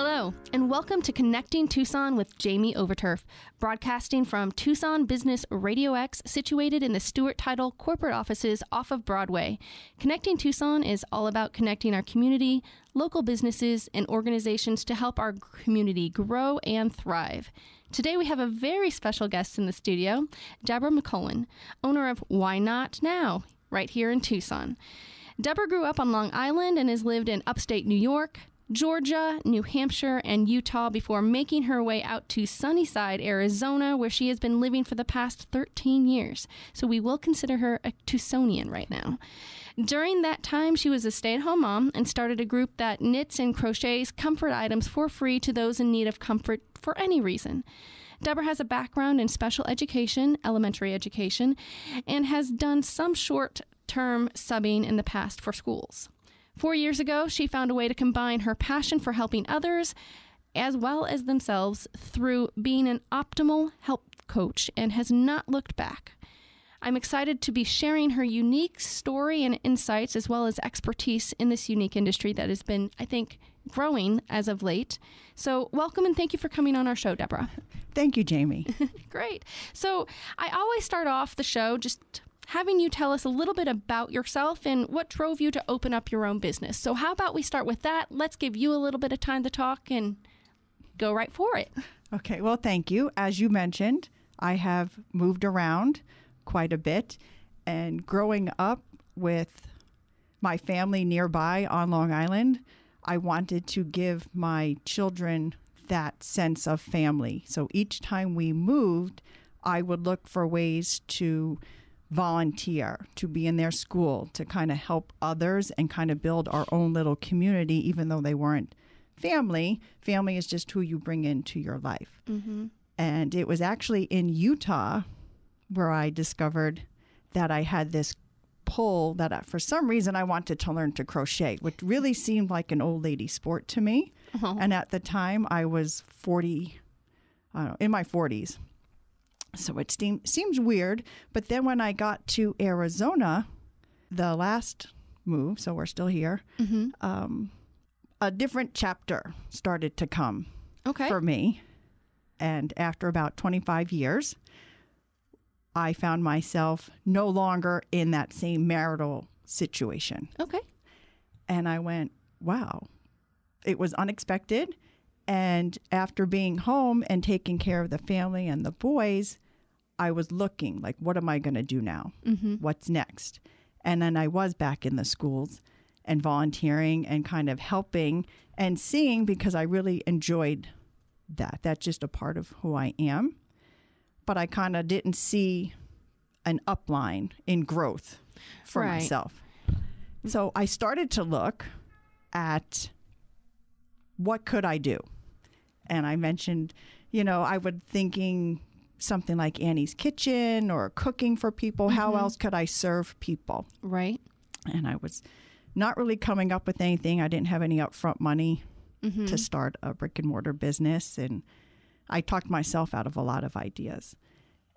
Hello, and welcome to Connecting Tucson with Jamie Overturf, broadcasting from Tucson Business Radio X, situated in the Stewart Title corporate offices off of Broadway. Connecting Tucson is all about connecting our community, local businesses, and organizations to help our community grow and thrive. Today we have a very special guest in the studio, Deborah McCullen, owner of Why Not Now, right here in Tucson. Deborah grew up on Long Island and has lived in upstate New York, Georgia, New Hampshire, and Utah before making her way out to Sunnyside, Arizona, where she has been living for the past 13 years. So we will consider her a Tucsonian right now. During that time, she was a stay-at-home mom and started a group that knits and crochets comfort items for free to those in need of comfort for any reason. Deborah has a background in special education, elementary education, and has done some short-term subbing in the past for schools. 4 years ago, she found a way to combine her passion for helping others as well as themselves through being an optimal health coach and has not looked back. I'm excited to be sharing her unique story and insights as well as expertise in this unique industry that has been, I think, growing as of late. So welcome and thank you for coming on our show, Deborah. Thank you, Jamie. Great. So I always start off the show just having you tell us a little bit about yourself and what drove you to open up your own business. So how about we start with that? Let's give you a little bit of time to talk and go right for it. Okay, well, thank you. As you mentioned, I have moved around quite a bit, and growing up with my family nearby on Long Island, I wanted to give my children that sense of family. So each time we moved, I would look for ways to volunteer, to be in their school, to kind of help others and kind of build our own little community, even though they weren't family. Family is just who you bring into your life. Mm-hmm. And it was actually in Utah where I discovered that I had this pull that for some reason I wanted to learn to crochet, which really seemed like an old lady sport to me. Uh-huh. And at the time I was in my 40s. So it seems weird. But then when I got to Arizona, the last move, so we're still here, mm-hmm. A different chapter started to come for me. And after about 25 years, I found myself no longer in that same marital situation. Okay. And I went, wow, it was unexpected. And after being home and taking care of the family and the boys, I was looking like, what am I going to do now? Mm-hmm. What's next? And then I was back in the schools and volunteering and kind of helping and seeing, because I really enjoyed that. That's just a part of who I am. But I kind of didn't see an upline in growth for myself. So I started to look at what could I do? And I mentioned, I would thinking something like Annie's Kitchen or cooking for people. Mm-hmm. How else could I serve people? Right. And I was not really coming up with anything. I didn't have any upfront money mm-hmm. to start a brick and mortar business. And I talked myself out of a lot of ideas.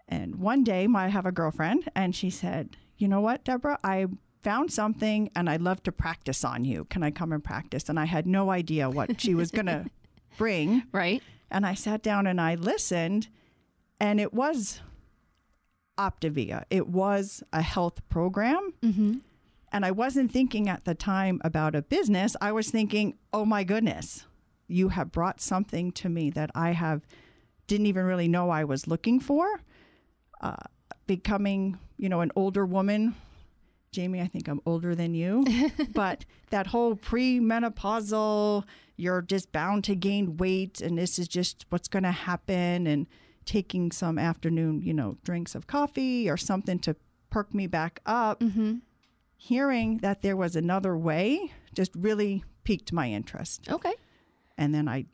And one day I have a girlfriend and she said, you know what, Deborah, I found something and I'd love to practice on you. Can I come and practice? And I had no idea what she was going to bring. Right. And I sat down and I listened, and it was Optavia. It was a health program. Mm-hmm. And I wasn't thinking at the time about a business. I was thinking, oh my goodness, you have brought something to me that I didn't even really know I was looking for. Becoming, an older woman. Jamie, I think I'm older than you. But that whole premenopausal, you're just bound to gain weight and this is just what's going to happen, and taking some afternoon, drinks of coffee or something to perk me back up. Mm-hmm. Hearing that there was another way just really piqued my interest. Okay. And then I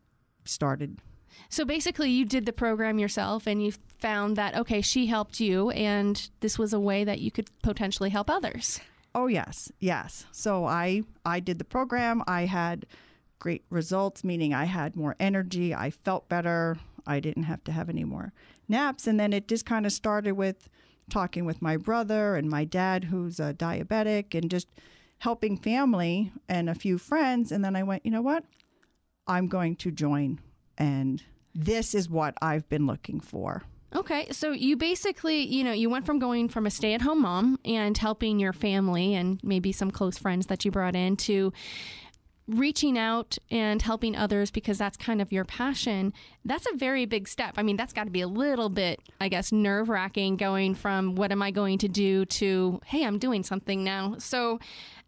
started. So basically you did the program yourself and you found that, okay, she helped you and this was a way that you could potentially help others. Oh, yes. Yes. So I did the program. I had great results, meaning I had more energy. I felt better. I didn't have to have any more naps. And then it just kind of started with talking with my brother and my dad, who's a diabetic, and just helping family and a few friends. And then I went, you know what? I'm going to join, and this is what I've been looking for. Okay, so you basically, you went from going from a stay-at-home mom and helping your family and maybe some close friends that you brought in to reaching out and helping others because that's kind of your passion. That's a very big step. I mean, that's got to be a little bit, I guess, nerve-wracking going from what am I going to do to, hey, I'm doing something now. So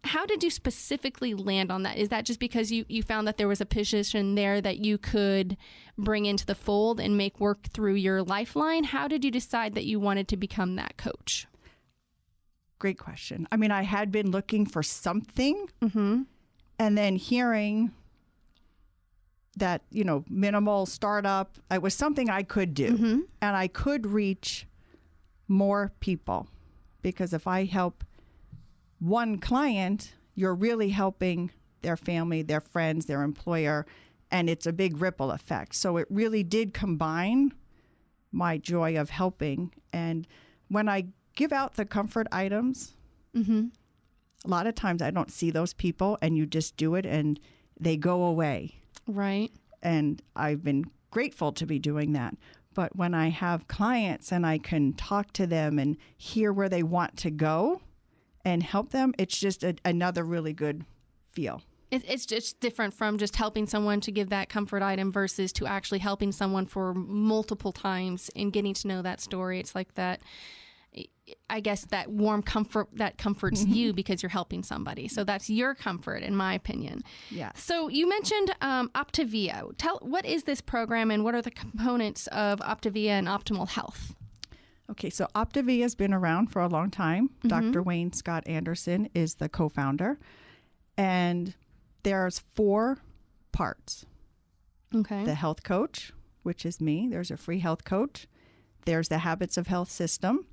how did you specifically land on that? Is that just because you found that there was a position there that you could bring into the fold and make work through your lifeline? How did you decide that you wanted to become that coach? Great question. I mean, I had been looking for something, and then hearing that, minimal startup, it was something I could do, and I could reach more people, because if I help one client, you're really helping their family, their friends, their employer, and it's a big ripple effect. So it really did combine my joy of helping. And when I give out the comfort items, a lot of times I don't see those people, and you just do it and they go away. Right. And I've been grateful to be doing that. But when I have clients and I can talk to them and hear where they want to go and help them, it's just another really good feel. It's just different from just helping someone to give that comfort item versus to actually helping someone for multiple times and getting to know that story. It's like that, I guess, that warm comfort that comforts you because you're helping somebody. So that's your comfort, in my opinion. Yeah. So you mentioned Optavia. What is this program and what are the components of Optavia and Optimal Health? Okay, so Optavia has been around for a long time. Dr. Wayne Scott Anderson is the co-founder. And there's 4 parts. Okay. The health coach, which is me. There's a free health coach. There's the Habits of Health system,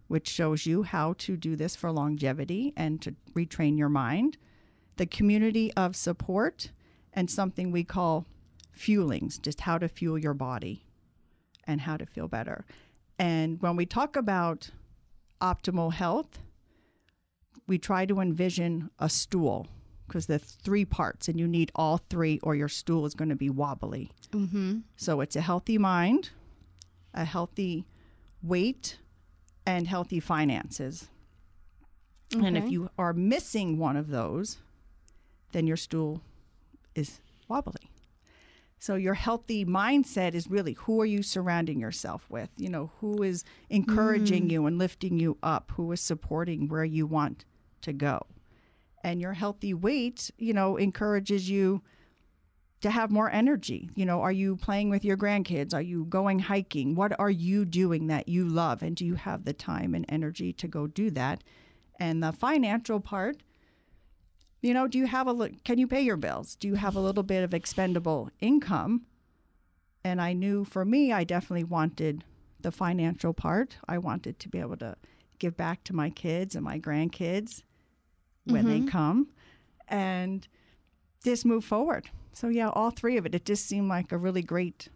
which shows you how to do this for longevity and to retrain your mind. The community of support, and something we call fuelings, just how to fuel your body and how to feel better. And when we talk about optimal health, we try to envision a stool, because there's 3 parts and you need all 3 or your stool is going to be wobbly. So it's a healthy mind, a healthy weight, and healthy finances. Okay. And if you are missing one of those, then your stool is wobbly. So your healthy mindset is really, who are you surrounding yourself with? Who is encouraging you and lifting you up? Who is supporting where you want to go? And your healthy weight, encourages you to have more energy. Are you playing with your grandkids? Are you going hiking? What are you doing that you love? And do you have the time and energy to go do that? And the financial part, do you have can you pay your bills? Do you have a little bit of expendable income? And I knew for me, I definitely wanted the financial part. I wanted to be able to give back to my kids and my grandkids when they come and just move forward. So yeah, all 3 of it just seemed like a really great.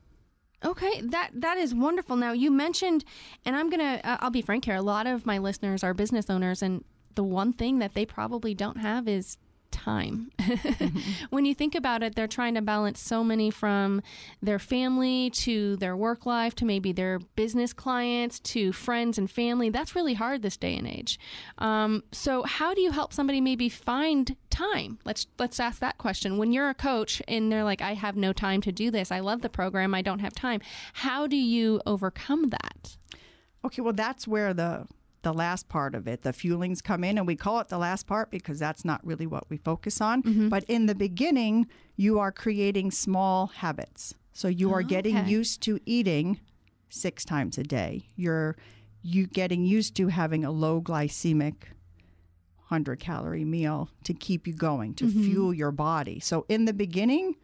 Okay, that is wonderful. Now you mentioned, and I'll be frank here, a lot of my listeners are business owners, and the one thing that they probably don't have is time. When you think about it, they're trying to balance so many, from their family to their work life to maybe their business clients to friends and family. That's really hard this day and age. So how do you help somebody maybe find time? Let's ask that question. When you're a coach and they're like, I have no time to do this. I love the program. I don't have time. How do you overcome that? Okay, well, that's where the last part of it, the fuelings, come in, and we call it the last part because that's not really what we focus on. But in the beginning, you are creating small habits. So you are getting used to eating 6 times a day. You getting used to having a low glycemic 100-calorie meal to keep you going, to fuel your body. So in the beginning,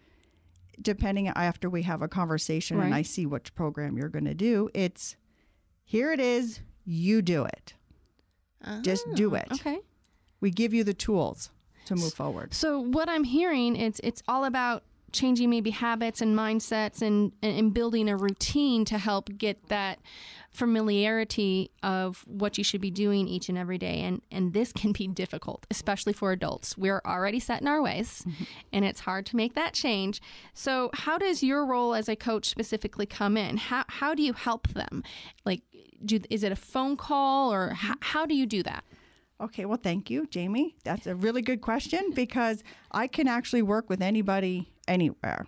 depending after we have a conversation and I see which program you're going to do, here it is. You do it. Just do it. Okay. We give you the tools to move forward. So what I'm hearing, it's all about changing maybe habits and mindsets and building a routine to help get that familiarity of what you should be doing each and every day. And this can be difficult, especially for adults. We're already set in our ways, and it's hard to make that change. So how does your role as a coach specifically come in? How do you help them? Like, is it a phone call, or how do you do that? Okay, well, thank you, Jamie. That's a really good question, because I can actually work with anybody anywhere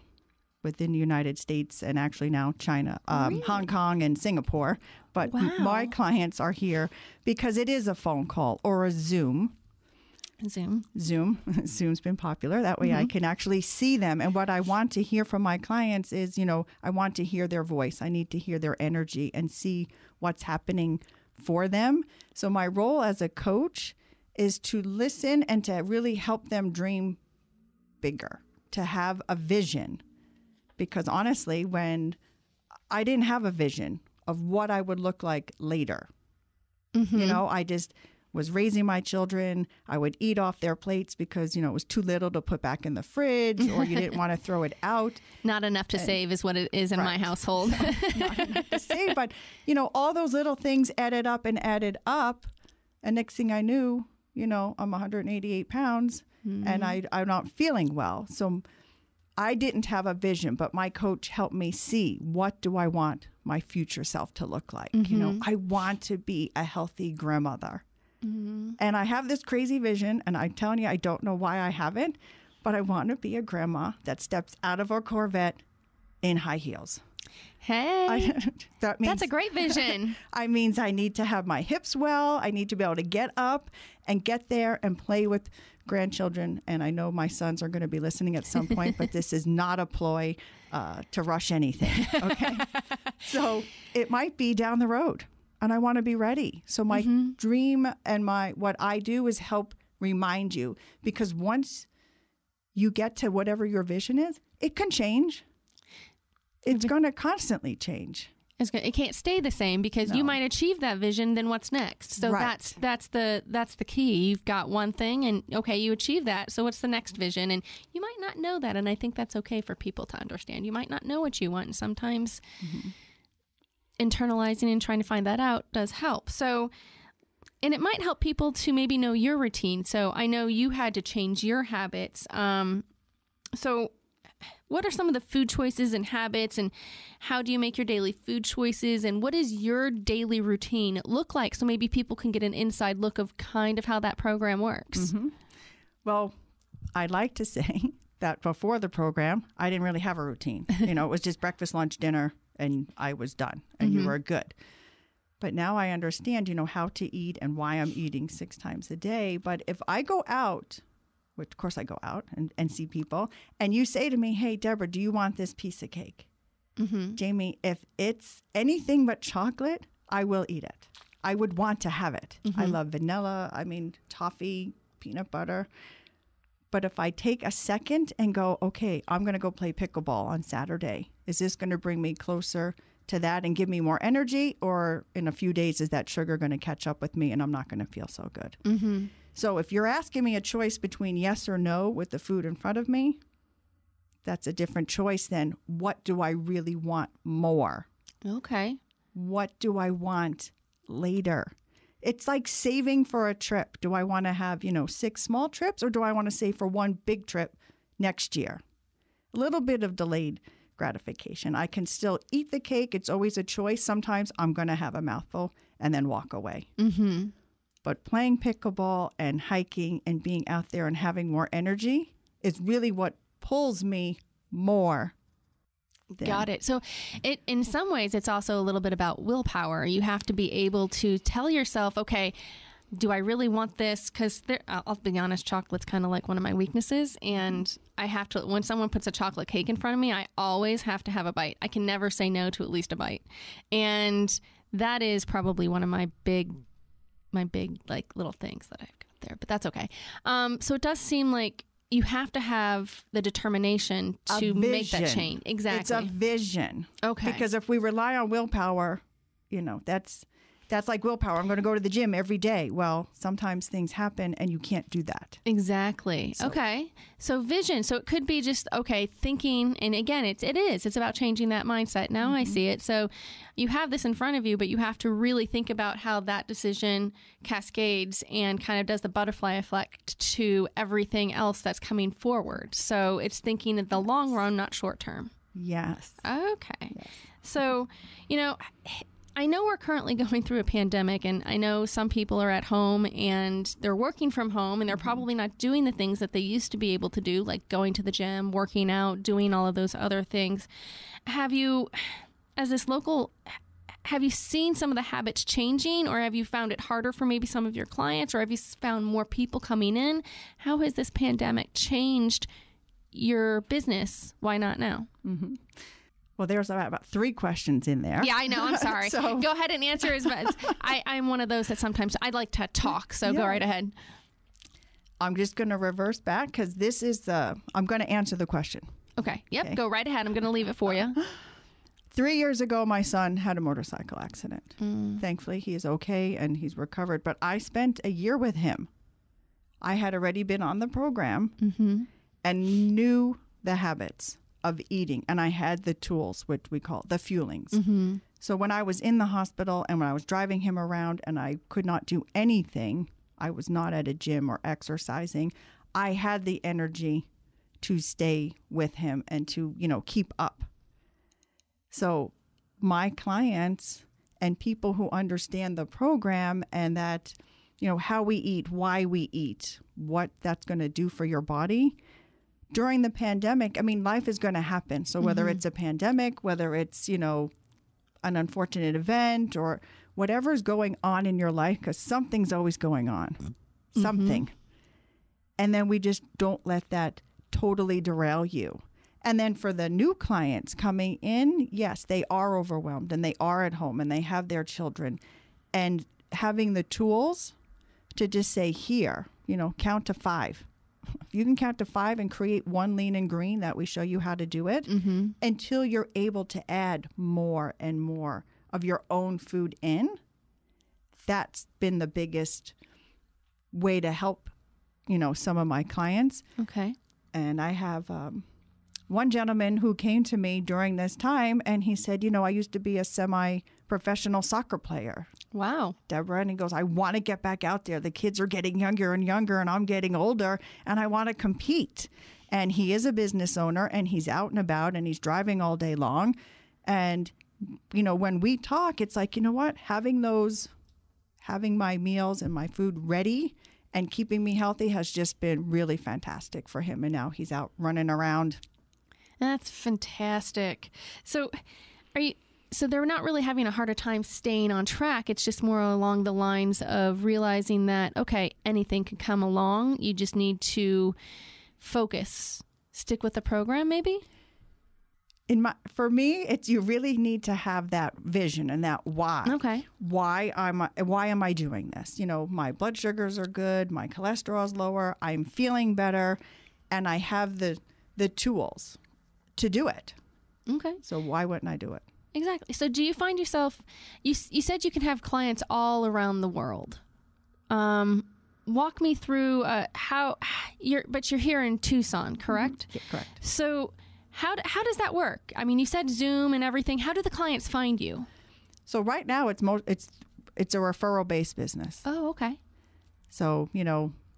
within the United States, and actually now China, Really? Hong Kong and Singapore. But Wow. my clients are here because it is a phone call or a Zoom. Zoom. Zoom's been popular. That way I can actually see them. And what I want to hear from my clients is, I want to hear their voice. I need to hear their energy and see what's happening for them. So my role as a coach is to listen and to really help them dream bigger, to have a vision. Because honestly, when I didn't have a vision of what I would look like later, I just was raising my children. I would eat off their plates because, it was too little to put back in the fridge, or you didn't want to throw it out. Not enough to save is what it is in my household. Not enough to save, but, all those little things added up. And next thing I knew, I'm 188 pounds and I'm not feeling well. So I didn't have a vision, but my coach helped me see, what do I want my future self to look like? I want to be a healthy grandmother. And I have this crazy vision, and I'm telling you, I don't know why I have it, but I want to be a grandma that steps out of her Corvette in high heels. Hey, That means, that's a great vision. I means I need to have my hips well. I need to be able to get up and get there and play with grandchildren. And I know my sons are going to be listening at some point, but this is not a ploy to rush anything. Okay. So it might be down the road, and I want to be ready. So my dream and what I do is help remind you, because once you get to whatever your vision is, it can change. It's going to constantly change. It can't stay the same, because you might achieve that vision. Then what's next? So Right. that's the key. You've got one thing, and okay, you achieve that. So what's the next vision? And you might not know that, and I think that's okay for people to understand. You might not know what you want, and sometimes internalizing and trying to find that out does help. So, and it might help people to maybe know your routine. So I know you had to change your habits. So what are some of the food choices and habits, and how do you make your daily food choices, and what does your daily routine look like? So maybe people can get an inside look of kind of how that program works. Well, I'd like to say that before the program, I didn't really have a routine. It was just breakfast, lunch, dinner, and I was done, and you were good. But now I understand, how to eat and why I'm eating 6 times a day. But if I go out, which of course I go out and see people, and you say to me, hey, Deborah, do you want this piece of cake? Jamie, if it's anything but chocolate, I will eat it. I would want to have it. I love vanilla, toffee, peanut butter. But if I take a second and go, okay, I'm going to go play pickleball on Saturday, is this going to bring me closer to that and give me more energy? Or in a few days, is that sugar going to catch up with me and I'm not going to feel so good? So if you're asking me a choice between yes or no with the food in front of me, that's a different choice than what do I really want more? Okay. What do I want later? It's like saving for a trip. Do I want to have, 6 small trips, or do I want to save for one big trip next year? A little bit of delayed gratification. I can still eat the cake. It's always a choice. Sometimes I'm going to have a mouthful and then walk away. But playing pickleball and hiking and being out there and having more energy is really what pulls me more. Got it. So in some ways, it's also a little bit about willpower. You have to be able to tell yourself, okay, do I really want this? Because I'll be honest, chocolate's kind of like one of my weaknesses. And I have to, when someone puts a chocolate cake in front of me, I always have to have a bite. I can never say no to at least a bite. And that is probably one of my big like little things that I've got there, but that's okay. So it does seem like you have to have the determination to make that change. Exactly. It's a vision. Okay. Because if we rely on willpower, That's like willpower. I'm going to go to the gym every day. Well, sometimes things happen and you can't do that. Exactly. Okay. So vision. So it could be just, okay, thinking. And again, it's about changing that mindset. Now I see it. So you have this in front of you, but you have to really think about how that decision cascades and kind of does the butterfly effect to everything else that's coming forward. So it's thinking in the long run, not short term. Yes. Okay. Yes. So, I know we're currently going through a pandemic, and I know some people are at home and they're working from home and they're probably not doing the things that they used to be able to do, like going to the gym, working out, doing all of those other things. Have you, as this local, have you seen some of the habits changing, or have you found it harder for maybe some of your clients, or have you found more people coming in? How has this pandemic changed your business? Why not now? Mm-hmm. Well, there's about 3 questions in there. Yeah, I know. I'm sorry. So, go ahead and answer as much. I'm one of those that sometimes I'd like to talk, so go right ahead. I'm just going to reverse back because this is I'm going to answer the question. Okay. Yep. Okay. Go right ahead. I'm going to leave it for you. 3 years ago, my son had a motorcycle accident. Thankfully, he is okay and he's recovered. But I spent a year with him. I had already been on the program and knew the habits of eating, and I had the tools, which we call the fuelings. So when I was in the hospital and when I was driving him around and I could not do anything, I was not at a gym or exercising, I had the energy to stay with him and to, keep up. So my clients and people who understand the program and that, how we eat, why we eat, what that's going to do for your body, during the pandemic, life is going to happen. So whether it's a pandemic, whether it's, an unfortunate event or whatever is going on in your life, because something's always going on, something. And then we just don't let that totally derail you. And then for the new clients coming in, yes, they are overwhelmed and they are at home and they have their children. And having the tools to just say, here, count to 5. You can count to 5 and create one lean and green that we show you how to do it until you're able to add more and more of your own food in. That's been the biggest way to help, some of my clients. Okay. And I have one gentleman who came to me during this time and he said, I used to be a semi-professional soccer player. Wow. Deborah. And he goes, I want to get back out there. The kids are getting younger and younger and I'm getting older and I want to compete. And he is a business owner and he's out and about and he's driving all day long. And, when we talk, it's like, what? Having my meals and my food ready and keeping me healthy has just been really fantastic for him. And now he's out running around. That's fantastic. So they're not really having a harder time staying on track. It's just more along the lines of realizing that, okay, anything can come along. You just need to focus, stick with the program maybe? For me, it's you really need to have that vision and that why. Okay. Why am I doing this? My blood sugars are good, my cholesterol is lower, I'm feeling better, and I have the tools to do it. Okay. So why wouldn't I do it? Exactly. So do you find yourself, you said you can have clients all around the world. Walk me through but you're here in Tucson, correct? Yeah, correct. So how does that work? You said Zoom and everything. How do the clients find you? So right now it's a referral-based business. Oh, okay. So,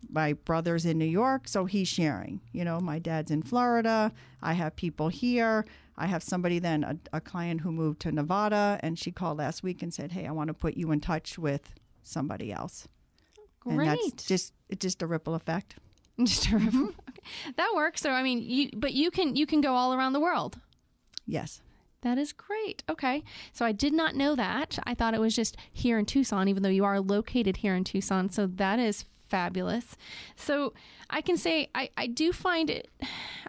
my brother's in New York, so he's sharing. My dad's in Florida. I have people here. I have somebody then, a client who moved to Nevada, and she called last week and said, hey, I want to put you in touch with somebody else. Great. And that's just a ripple effect. Just a ripple. Okay. That works. So, you can go all around the world. Yes. That is great. Okay. So I did not know that. I thought it was just here in Tucson, even though you are located here in Tucson. So that is fabulous. So I can say I do find it,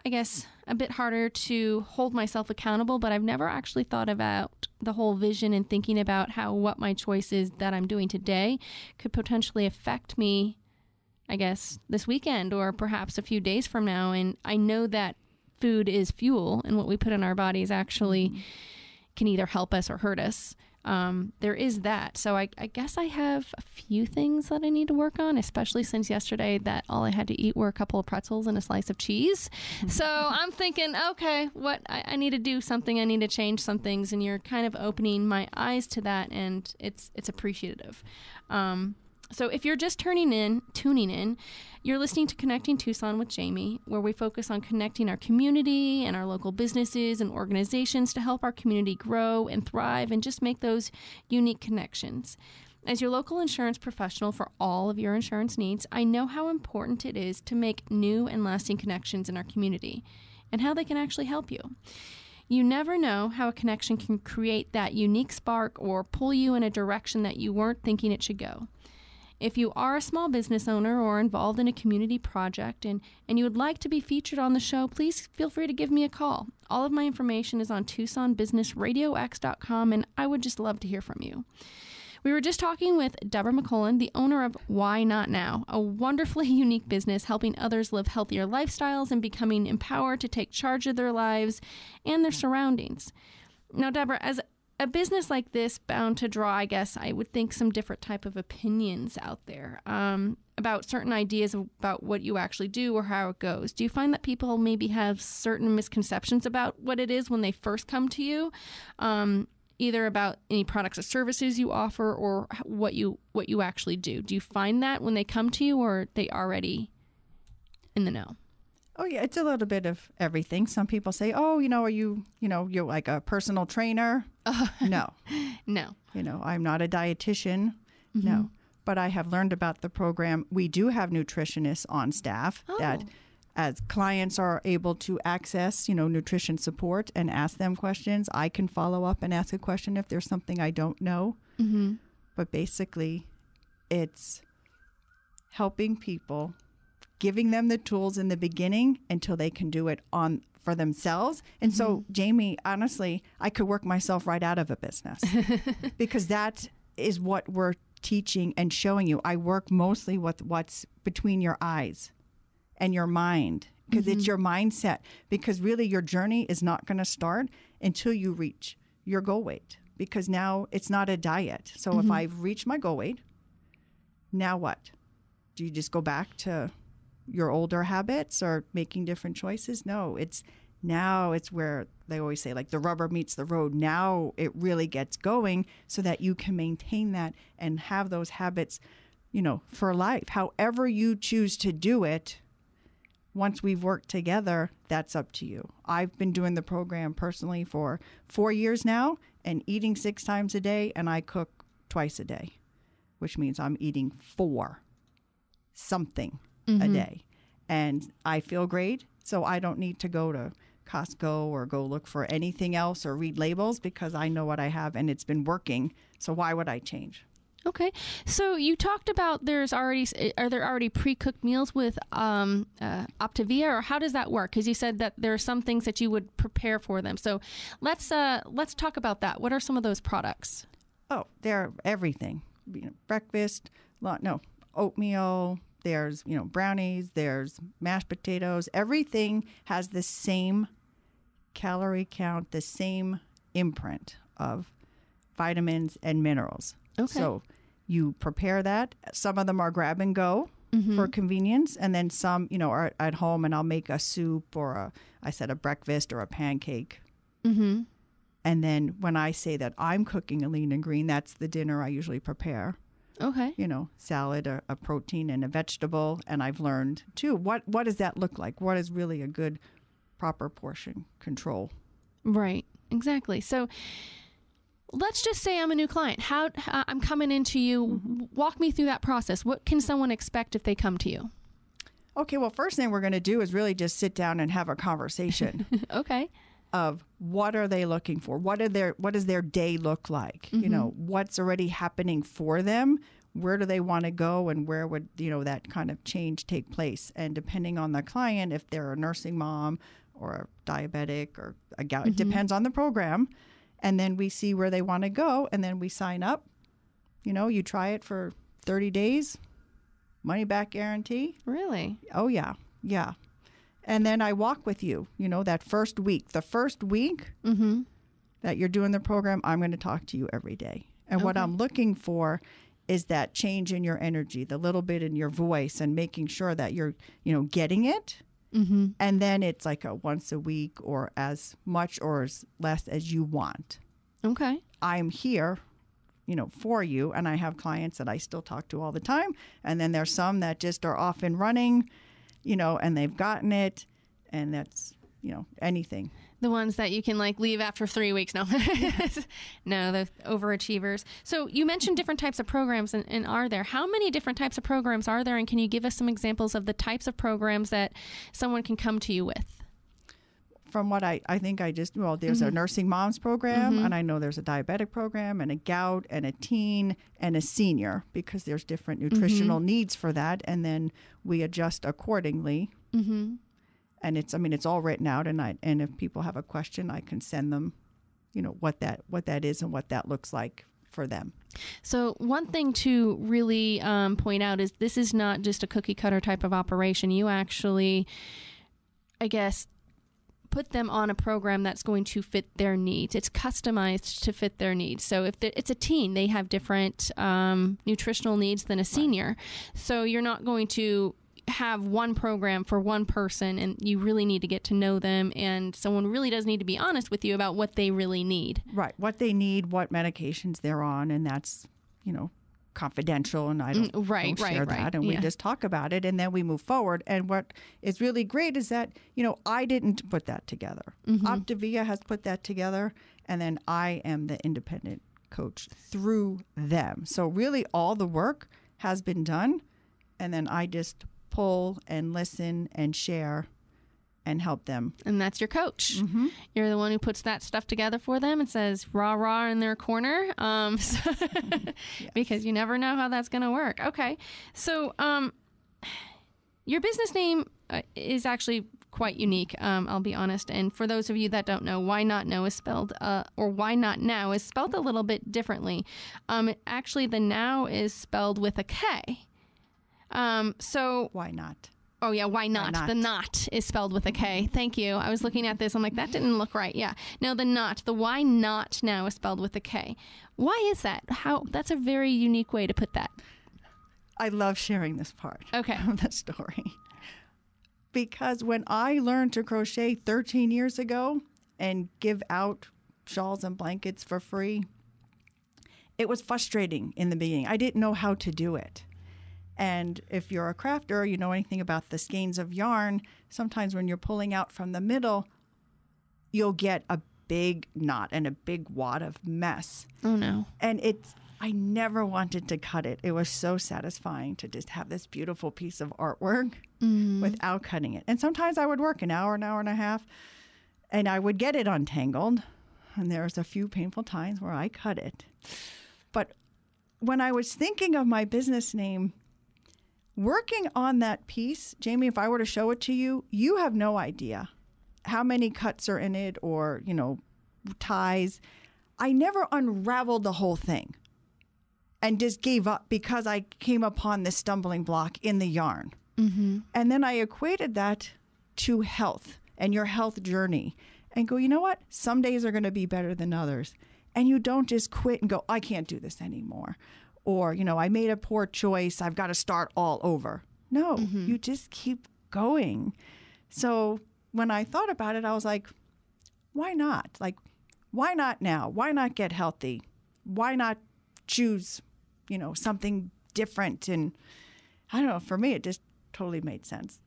I guess, a bit harder to hold myself accountable, but I've never actually thought about the whole vision and thinking about what my choices that I'm doing today could potentially affect me, I guess, this weekend or perhaps a few days from now. And I know that food is fuel and what we put in our bodies actually can either help us or hurt us. there is that. So I guess I have a few things that I need to work on, especially since yesterday that all I had to eat were a couple of pretzels and a slice of cheese. So I'm thinking, okay, I need to do something. I need to change some things. And you're kind of opening my eyes to that, and it's appreciative. So if you're just tuning in, you're listening to Connecting Tucson with Jamie, where we focus on connecting our community and our local businesses and organizations to help our community grow and thrive and just make those unique connections. As your local insurance professional for all of your insurance needs, I know how important it is to make new and lasting connections in our community and how they can actually help you. You never know how a connection can create that unique spark or pull you in a direction that you weren't thinking it should go. If you are a small business owner or involved in a community project and you would like to be featured on the show, please feel free to give me a call. All of my information is on TucsonBusinessRadioX.com, and I would just love to hear from you. We were just talking with Deborah McCullen, the owner of Why Not Now, a wonderfully unique business helping others live healthier lifestyles and becoming empowered to take charge of their lives and their surroundings. Now, Deborah, as a business like this bound to draw, I guess, I would think some different type of opinions out there about certain ideas about what you actually do or how it goes. Do you find that people maybe have certain misconceptions about what it is when they first come to you, either about any products or services you offer or what you actually do? Do you find that when they come to you, or are they already in the know? Oh, yeah, it's a little bit of everything. Some people say, oh, are you, you're like a personal trainer? No. No. I'm not a dietitian. Mm-hmm. No. But I have learned about the program. We do have nutritionists on staff that as clients are able to access, nutrition support and ask them questions, I can follow up and ask a question if there's something I don't know. Mm-hmm. But basically, it's helping people, giving them the tools in the beginning until they can do it for themselves. And so, Jamie, honestly, I could work myself right out of a business because that is what we're teaching and showing you. I work mostly with what's between your eyes and your mind, because it's your mindset, because really your journey is not going to start until you reach your goal weight, because now it's not a diet. So if I've reached my goal weight, now what? Do you just go back to your older habits or making different choices? No, it's where they always say, like, the rubber meets the road. Now it really gets going so that you can maintain that and have those habits, for life. However you choose to do it, once we've worked together, that's up to you. I've been doing the program personally for 4 years now and eating 6 times a day, and I cook twice a day, which means I'm eating 4 something a day. And I feel great, so I don't need to go to Costco or go look for anything else or read labels, because I know what I have and it's been working. So why would I change? Okay. So you talked about are there already pre-cooked meals with Optavia, or how does that work? Because you said that there are some things that you would prepare for them. So let's talk about that. What are some of those products? Oh, they're everything. Breakfast, oatmeal. There's, brownies, there's mashed potatoes. Everything has the same calorie count, the same imprint of vitamins and minerals. Okay. So you prepare that. Some of them are grab and go for convenience. And then some, are at home, and I'll make a soup or a breakfast or a pancake. Mm-hmm. And then when I say that I'm cooking a lean and green, that's the dinner I usually prepare. Okay. Salad, a protein, and a vegetable. And I've learned, too, what does that look like? What is really a good, proper portion control? Right. Exactly. So let's just say I'm a new client. How I'm coming into you. Walk me through that process. What can someone expect if they come to you? Okay. Well, first thing we're going to do is really just sit down and have a conversation. Okay. Of what are they looking for? What does their day look like? What's already happening for them? Where do they want to go, and where would that kind of change take place? And depending on the client, if they're a nursing mom or a diabetic or a gout, it depends on the program. And then we see where they want to go, and then we sign up. You try it for 30 days, money back guarantee. Really? Oh yeah, yeah. And then I walk with you, that first week. The first week, that you're doing the program, I'm going to talk to you every day. And what I'm looking for is that change in your energy, the little bit in your voice, and making sure that you're, getting it. Mm-hmm. And then it's like a once a week or as much or as less as you want. Okay. I'm here, for you. And I have clients that I still talk to all the time. And then there's some that just are off and running, and they've gotten it. And that's, anything. The ones that you can leave after 3 weeks. No, no, the overachievers. So you mentioned different types of programs and are there, how many different types of programs are there? And can you give us some examples of the types of programs that someone can come to you with? From what I think there's a nursing moms program, and I know there's a diabetic program and a gout and a teen and a senior, because there's different nutritional needs for that. And then we adjust accordingly. Mm-hmm. And it's all written out, and if people have a question, I can send them, what that is and what that looks like for them. So one thing to really point out is this is not just a cookie cutter type of operation. You actually, I guess, put them on a program that's going to fit their needs. It's customized to fit their needs. So if it's a teen, they have different nutritional needs than a senior. Right. So you're not going to have one program for one person, and you really need to get to know them, and someone really does need to be honest with you about what they really need. Right. What they need, what medications they're on, and that's, confidential, and I don't share that. And we just talk about it, and then we move forward. And what is really great is that, I didn't put that together. Mm-hmm. Optavia has put that together, and then I am the independent coach through them. So really all the work has been done, and then I just pull and listen and share and help them. And that's your coach. Mm-hmm. You're the one who puts that stuff together for them and says rah rah in their corner, yes. Because you never know how that's going to work. Okay, so your business name is actually quite unique, I'll be honest. And for those of you that don't know, Why Not Know is spelled, or Why Not Now is spelled a little bit differently. Actually, the now is spelled with a K. So why not? Oh yeah, why not? The not is spelled with a K. Thank you. I was looking at this. I'm like, that didn't look right. Yeah. No, the why not now is spelled with a K. Why is that? That's a very unique way to put that. I love sharing this part of the story. Because when I learned to crochet 13 years ago and give out shawls and blankets for free, it was frustrating in the beginning. I didn't know how to do it. And if you're a crafter, you know anything about the skeins of yarn, sometimes when you're pulling out from the middle, you'll get a big knot and a big wad of mess. Oh, no. And I never wanted to cut it. It was so satisfying to just have this beautiful piece of artwork without cutting it. And sometimes I would work an hour and a half, and I would get it untangled. And there was a few painful times where I cut it. But when I was thinking of my business name, working on that piece, Jamie, if I were to show it to you, you have no idea how many cuts are in it or, ties. I never unraveled the whole thing and just gave up because I came upon this stumbling block in the yarn. Mm-hmm. And then I equated that to health and your health journey and go, you know what? Some days are going to be better than others. And you don't just quit and go, I can't do this anymore. Or, I made a poor choice. I've got to start all over. No, you just keep going. So when I thought about it, I was like, why not? Why not now? Why not get healthy? Why not choose, something different? And I don't know, for me, it just totally made sense.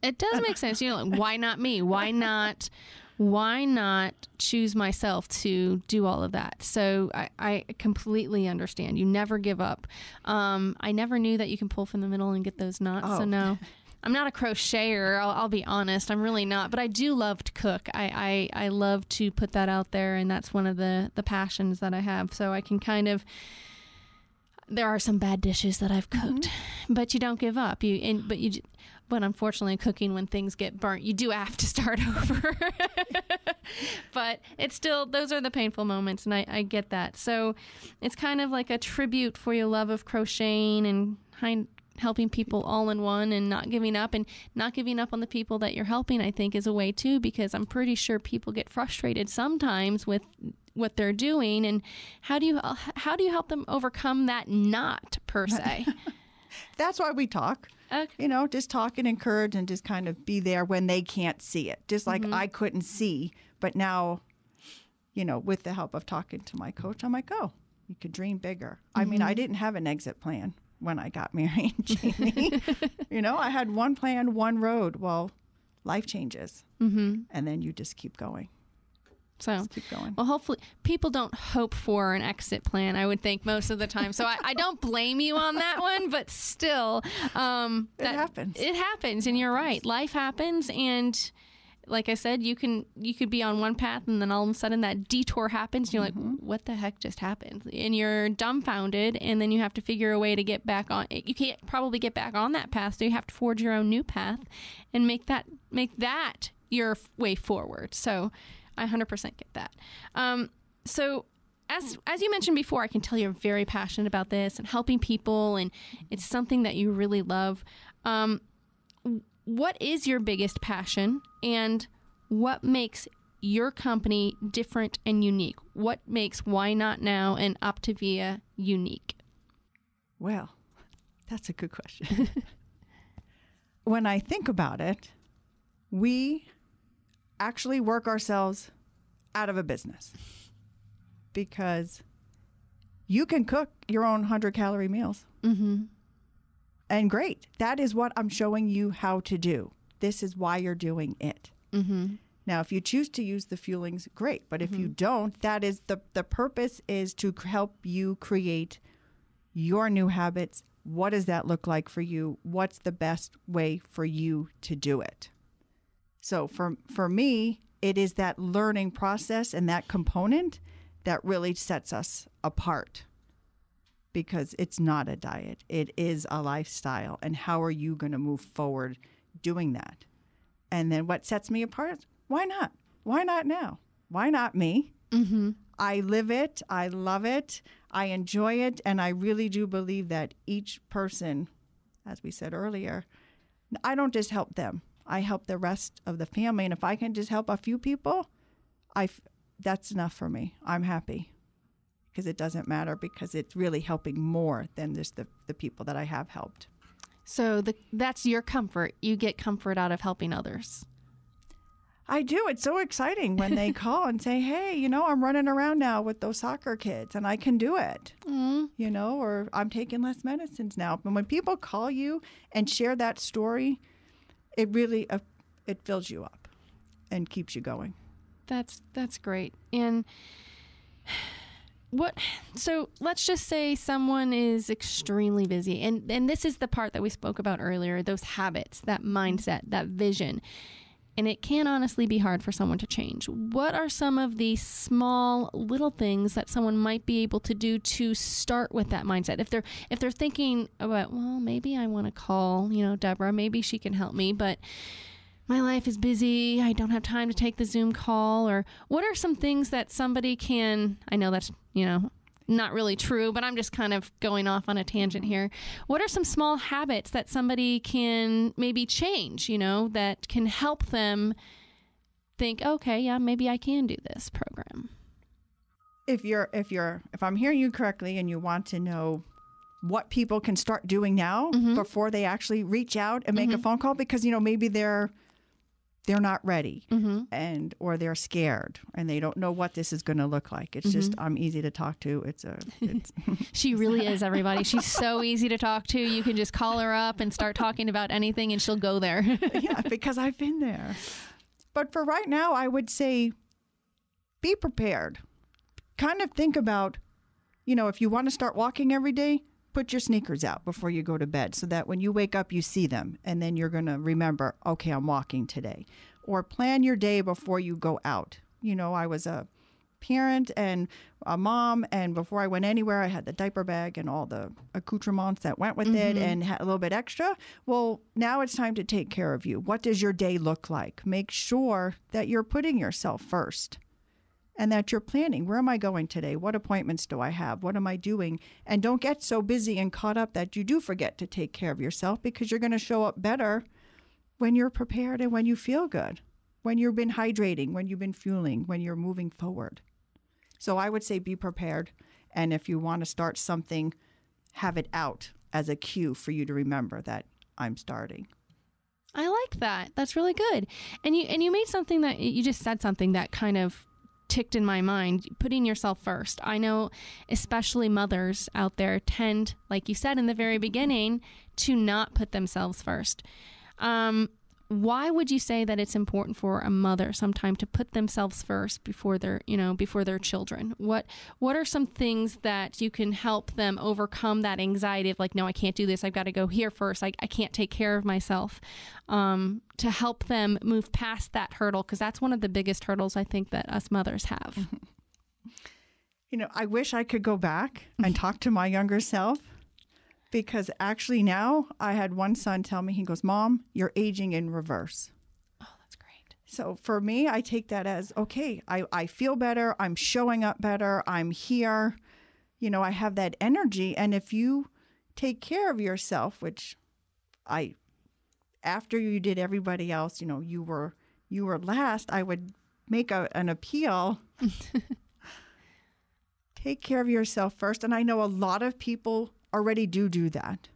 It does make sense. Why not me? Why not choose myself to do all of that? So I completely understand. You never give up. I never knew that you can pull from the middle and get those knots. Oh. So no, I'm not a crocheter. I'll be honest. I'm really not. But I do love to cook. I love to put that out there, and that's one of the passions that I have. So I can kind of. There are some bad dishes that I've cooked, but you don't give up. But unfortunately, cooking when things get burnt, you do have to start over. But it's still, those are the painful moments, and I get that. So it's kind of like a tribute for your love of crocheting and helping people all in one and not giving up. And not giving up on the people that you're helping, I think, is a way too, because I'm pretty sure people get frustrated sometimes with what they're doing, and how do you help them overcome that not per se? That's why we talk. Okay. Just talk and encourage and just kind of be there when they can't see it. Just like I couldn't see, but now, with the help of talking to my coach, I'm like, oh, you could dream bigger. I mean, I didn't have an exit plan when I got married, Jamie. I had one plan, one road. Well, life changes. And then you just keep going. So, just keep going. Well, hopefully people don't hope for an exit plan, I would think, most of the time. So I don't blame you on that one, but still. It happens. It happens, and you're right. Life happens, and like I said, you could be on one path, and then all of a sudden that detour happens, and you're like, what the heck just happened? And you're dumbfounded, and then you have to figure a way to get back on. You can't probably get back on that path, so you have to forge your own new path and make that your way forward. So I 100% get that. So as you mentioned before, I can tell you're very passionate about this and helping people, and it's something that you really love. What is your biggest passion, and what makes your company different and unique? What makes Why Not Now and Optavia unique? Well, that's a good question. When I think about it, we actually work ourselves out of a business because you can cook your own 100-calorie meals. And great. That is what I'm showing you how to do. This is why you're doing it. Now, if you choose to use the fuelings, great. But if you don't, that is the purpose is to help you create your new habits. What does that look like for you? What's the best way for you to do it? So for me, it is that learning process and that component that really sets us apart, because it's not a diet. It is a lifestyle. And how are you going to move forward doing that? And then what sets me apart? Why not? Why not now? Why not me? I live it. I love it. I enjoy it. And I really do believe that each person, as we said earlier, I don't just help them. I help the rest of the family. And if I can just help a few people, that's enough for me. I'm happy. Because it doesn't matter, because it's really helping more than just the people that I have helped. So that's your comfort. You get comfort out of helping others. I do. It's so exciting when they call and say, hey, I'm running around now with those soccer kids and I can do it, or I'm taking less medicines now. But when people call you and share that story, it really, it fills you up and keeps you going. That's great. And so let's just say someone is extremely busy, and this is the part that we spoke about earlier, those habits, that mindset, that vision, and it can honestly be hard for someone to change. What are some of the small little things that someone might be able to do to start with that mindset? If they're thinking about, well, maybe I want to call, Deborah, maybe she can help me, but my life is busy, I don't have time to take the Zoom call, or what are some things that somebody can, I know that's, not really true, but I'm just kind of going off on a tangent here. What are some small habits that somebody can maybe change, that can help them think, okay, yeah, maybe I can do this program? If I'm hearing you correctly and you want to know what people can start doing now before they actually reach out and make a phone call, because, maybe they're not ready or they're scared and they don't know what this is going to look like. It's just, I'm easy to talk to. It's She really is, everybody. She's so easy to talk to. You can just call her up and start talking about anything and she'll go there. Yeah, because I've been there. But for right now, I would say be prepared. Kind of think about, if you want to start walking every day, put your sneakers out before you go to bed so that when you wake up, you see them. And then you're going to remember, okay, I'm walking today. Or plan your day before you go out. I was a parent and a mom, and before I went anywhere, I had the diaper bag and all the accoutrements that went with it and had a little bit extra. Well, now it's time to take care of you. What does your day look like? Make sure that you're putting yourself first. And that you're planning, where am I going today? What appointments do I have? What am I doing? And don't get so busy and caught up that you do forget to take care of yourself, because you're going to show up better when you're prepared and when you feel good, when you've been hydrating, when you've been fueling, when you're moving forward. So I would say be prepared. And if you want to start something, have it out as a cue for you to remember that I'm starting. I like that. That's really good. And you made something that you just said something that kind of ticked in my mind, putting yourself first. I know especially mothers out there tend, like you said in the very beginning, to not put themselves first. Why would you say that it's important for a mother sometime to put themselves first before their children? What are some things that you can help them overcome that anxiety of like, no, I can't do this. I've got to go here first. I can't take care of myself, to help them move past that hurdle, because that's one of the biggest hurdles I think that us mothers have. I wish I could go back and talk to my younger self. Because actually now I had one son tell me, he goes, Mom, you're aging in reverse. Oh, that's great. So for me, I take that as, okay, I feel better. I'm showing up better. I'm here. I have that energy. And if you take care of yourself, which after you did everybody else, you were last, I would make an appeal. Take care of yourself first. And I know a lot of people already do that.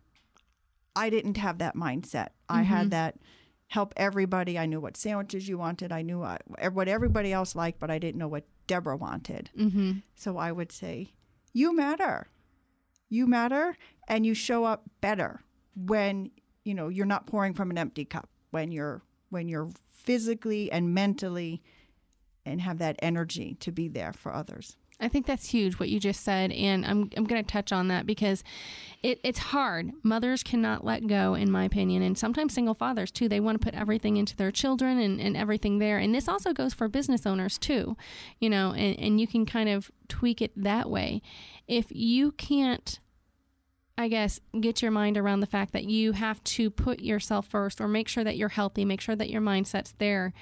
I didn't have that mindset. I had that help everybody. I knew what sandwiches you wanted. I knew what everybody else liked, but I didn't know what Deborah wanted. So I would say, you matter. You matter, and you show up better when, you're not pouring from an empty cup, when you're physically and mentally and have that energy to be there for others. I think that's huge, what you just said, and I'm going to touch on that because it's hard. Mothers cannot let go, in my opinion, and sometimes single fathers, too. They want to put everything into their children and everything there, and this also goes for business owners, too, and you can kind of tweak it that way. If you can't, I guess, get your mind around the fact that you have to put yourself first or make sure that you're healthy, make sure that your mindset's there,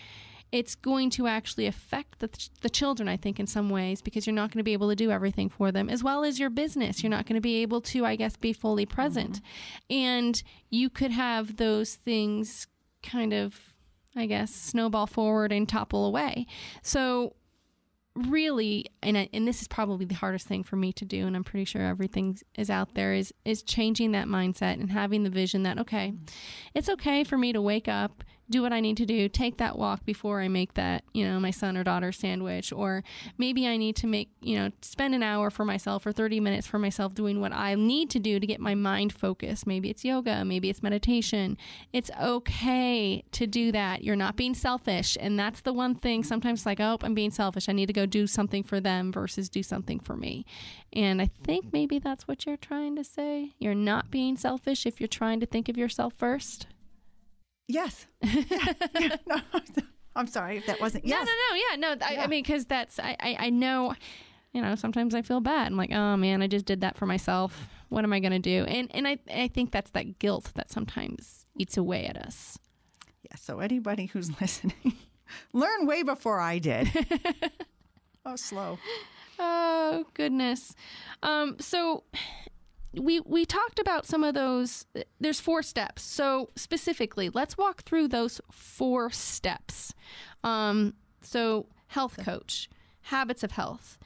it's going to actually affect the children, I think, in some ways, because you're not going to be able to do everything for them, as well as your business. You're not going to be able to, I guess, be fully present. And you could have those things kind of, I guess, snowball forward and topple away. So really, and this is probably the hardest thing for me to do, and I'm pretty sure everything is out there, is changing that mindset and having the vision that, okay, it's okay for me to wake up, do what I need to do, take that walk before I make that, my son or daughter sandwich, or maybe I need to make, spend an hour for myself or 30 minutes for myself doing what I need to do to get my mind focused. Maybe it's yoga, maybe it's meditation. It's okay to do that. You're not being selfish. And that's the one thing sometimes it's like, oh, I'm being selfish. I need to go do something for them versus do something for me. And I think maybe that's what you're trying to say. You're not being selfish if you're trying to think of yourself first. Yes. Yeah. No, I'm sorry if that wasn't. Yes. No. I mean, because that's, I know, sometimes I feel bad. I'm like, oh man, I just did that for myself. What am I going to do? And I think that's that guilt that sometimes eats away at us. Yeah. So anybody who's listening, learn way before I did. Oh, slow. Oh, goodness. So we talked about some of those. There's 4 steps. So specifically, let's walk through those 4 steps. So health coach, habits of health,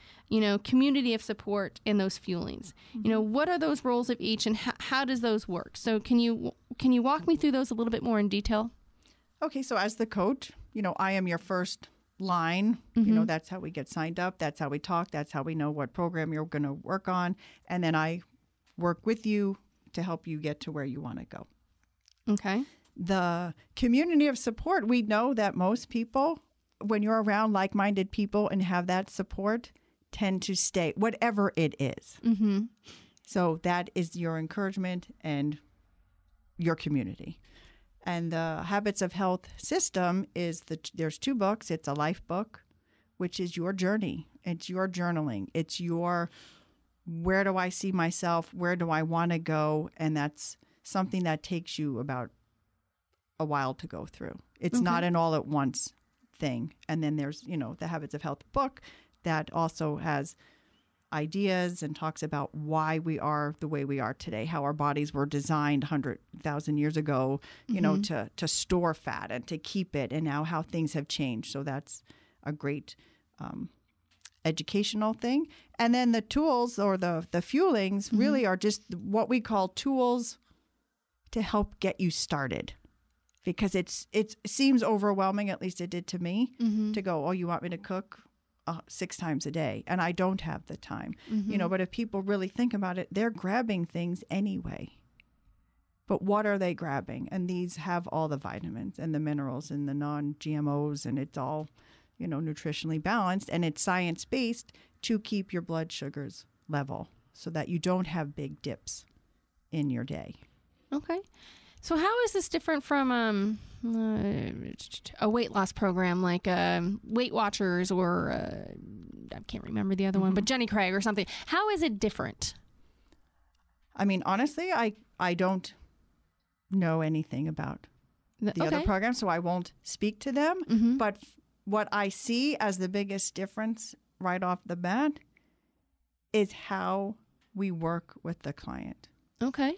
community of support, and those fuelings. What are those roles of each, and how does those work? So can you walk me through those a little bit more in detail? Okay. So as the coach, I am your first line. That's how we get signed up. That's how we talk. That's how we know what program you're going to work on. And then I work with you to help you get to where you want to go. Okay. The community of support, we know that most people, when you're around like-minded people and have that support, tend to stay, whatever it is. So that is your encouragement and your community. And the Habits of Health system is there's 2 books. It's a life book, which is your journey. It's your journaling. It's your, where do I see myself? Where do I want to go? And that's something that takes you about a while to go through. It's not an all at once thing. And then there's, the Habits of Health book that also has ideas and talks about why we are the way we are today, how our bodies were designed 100,000 years ago, to store fat and to keep it, and now how things have changed. So that's a great educational thing. And then the tools or the fuelings really are just what we call tools to help get you started. Because it seems overwhelming, at least it did to me, to go, oh, you want me to cook 6 times a day? And I don't have the time. But if people really think about it, they're grabbing things anyway. But what are they grabbing? And these have all the vitamins and the minerals and the non-GMOs, and it's all, nutritionally balanced, and it's science-based to keep your blood sugars level so that you don't have big dips in your day. Okay. So how is this different from a weight loss program like Weight Watchers or I can't remember the other one, but Jenny Craig or something? How is it different? I mean, honestly, I don't know anything about the other programs, so I won't speak to them. But what I see as the biggest difference right off the bat is how we work with the client. Okay.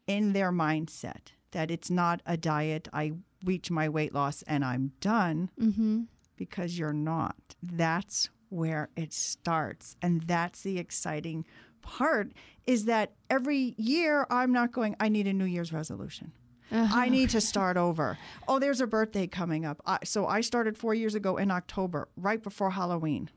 In their mindset. That it's not a diet, I reach my weight loss and I'm done, because you're not. That's where it starts. And that's the exciting part, is that every year I'm not going, I need a New Year's resolution. I need to start over. Oh, there's a birthday coming up. So I started 4 years ago in October, right before Halloween.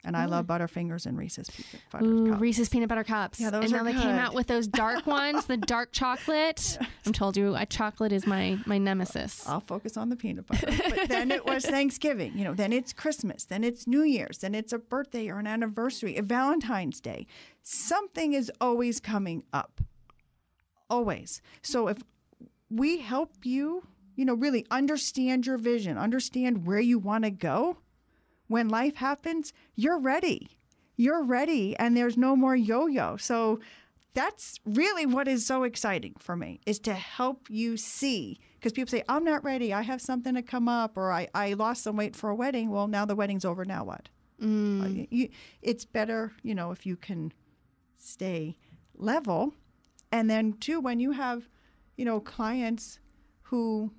And I love Butterfingers and Reese's Peanut Butter Cups. Reese's Peanut Butter Cups. Yeah, those and are now they good. came out with those dark ones, the dark chocolate. I'm told you, chocolate is my nemesis. I'll focus on the peanut butter. But then it was Thanksgiving. Then it's Christmas. Then it's New Year's. Then it's a birthday or an anniversary, a Valentine's Day. Something is always coming up. Always. So if we help you, really understand your vision, understand where you want to go, when life happens, you're ready. You're ready, and there's no more yo-yo. So that's really what is so exciting for me, is to help you see. Because people say, I'm not ready. I have something to come up, or I lost some weight for a wedding. Well, now the wedding's over. Now what? It's better, if you can stay level. And then, too, when you have, clients who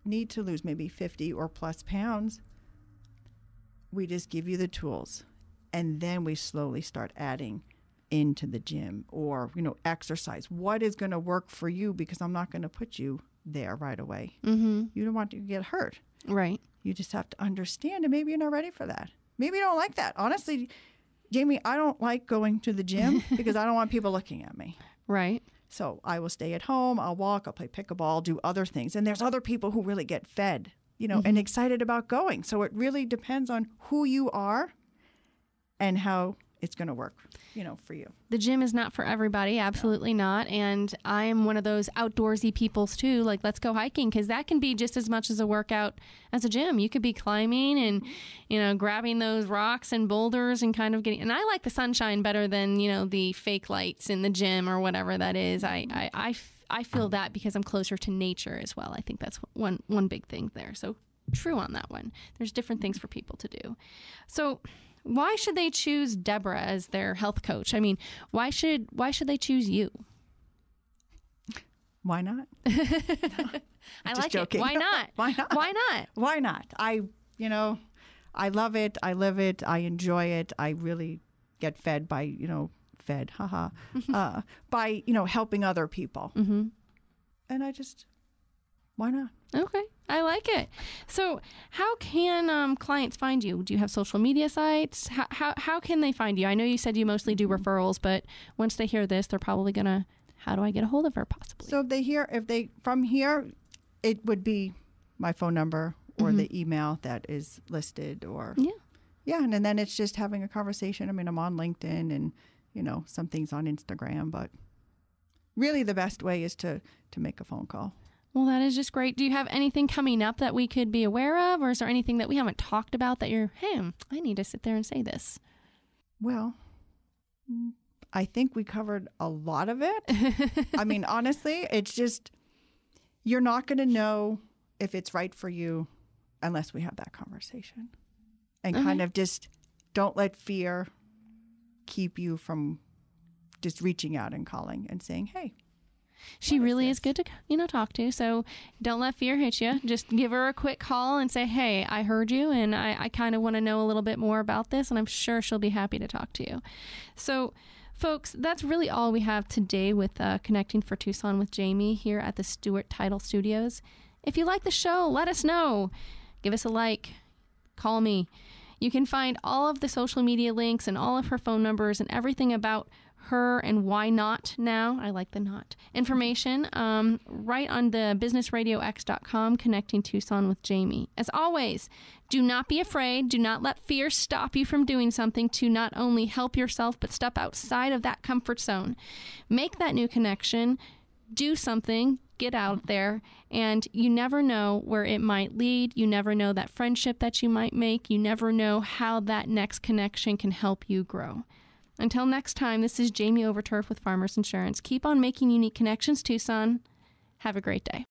need to lose maybe 50 or plus pounds, we just give you the tools, and then we slowly start adding into the gym or, exercise. What is going to work for you? Because I'm not going to put you there right away. You don't want to get hurt. Right. You just have to understand, and maybe you're not ready for that. Maybe you don't like that. Honestly, Jamie, I don't like going to the gym because I don't want people looking at me. Right. So I will stay at home. I'll walk. I'll play pickleball, do other things. And there's other people who really get fed, and excited about going. So it really depends on who you are and how it's going to work, for you. The gym is not for everybody. Absolutely not. And I'm one of those outdoorsy peoples too. Like, let's go hiking, because that can be just as much as a workout as a gym. You could be climbing and, grabbing those rocks and boulders and kind of getting, and I like the sunshine better than, the fake lights in the gym or whatever that is. I feel that because I'm closer to nature as well. I think that's one big thing there. So true on that one. There's different things for people to do. So why should they choose Deborah as their health coach? I mean, why should they choose you? Why not? I like joking. It. Why not? Why not? Why not? Why not? I love it. I live it. I enjoy it. I really get fed by, by, helping other people. And why not? Okay. I like it. So how can clients find you? Do you have social media sites? How can they find you? I know you said you mostly do referrals, but once they hear this, they're probably going to, how do I get a hold of her possibly? So from here, it would be my phone number or the email that is listed or. Yeah. And then it's just having a conversation. I mean, I'm on LinkedIn and, some things on Instagram, but really the best way is to make a phone call. Well, that is just great. Do you have anything coming up that we could be aware of, or is there anything that we haven't talked about that I need to sit there and say this? Well, I think we covered a lot of it. I mean, honestly, it's just, you're not going to know if it's right for you unless we have that conversation. And kind of just don't let fear keep you from just reaching out and calling and saying, hey. She really is good to, talk to. So don't let fear hit you. Just give her a quick call and say, hey, I heard you and I kind of want to know a little bit more about this. And I'm sure she'll be happy to talk to you. So folks, that's really all we have today with Connecting for Tucson with Jamie here at the Stewart Title Studios. If you like the show, let us know. Give us a like. Call me. You can find all of the social media links and all of her phone numbers and everything about her and why not now. I like the not. Information right on the businessradiox.com, Connecting Tucson with Jamie. As always, do not be afraid. Do not let fear stop you from doing something to not only help yourself, but step outside of that comfort zone. Make that new connection. Do something. Get out there. And you never know where it might lead. You never know that friendship that you might make. You never know how that next connection can help you grow. Until next time, this is Jamie Overturf with Farmers Insurance. Keep on making unique connections, Tucson. Have a great day.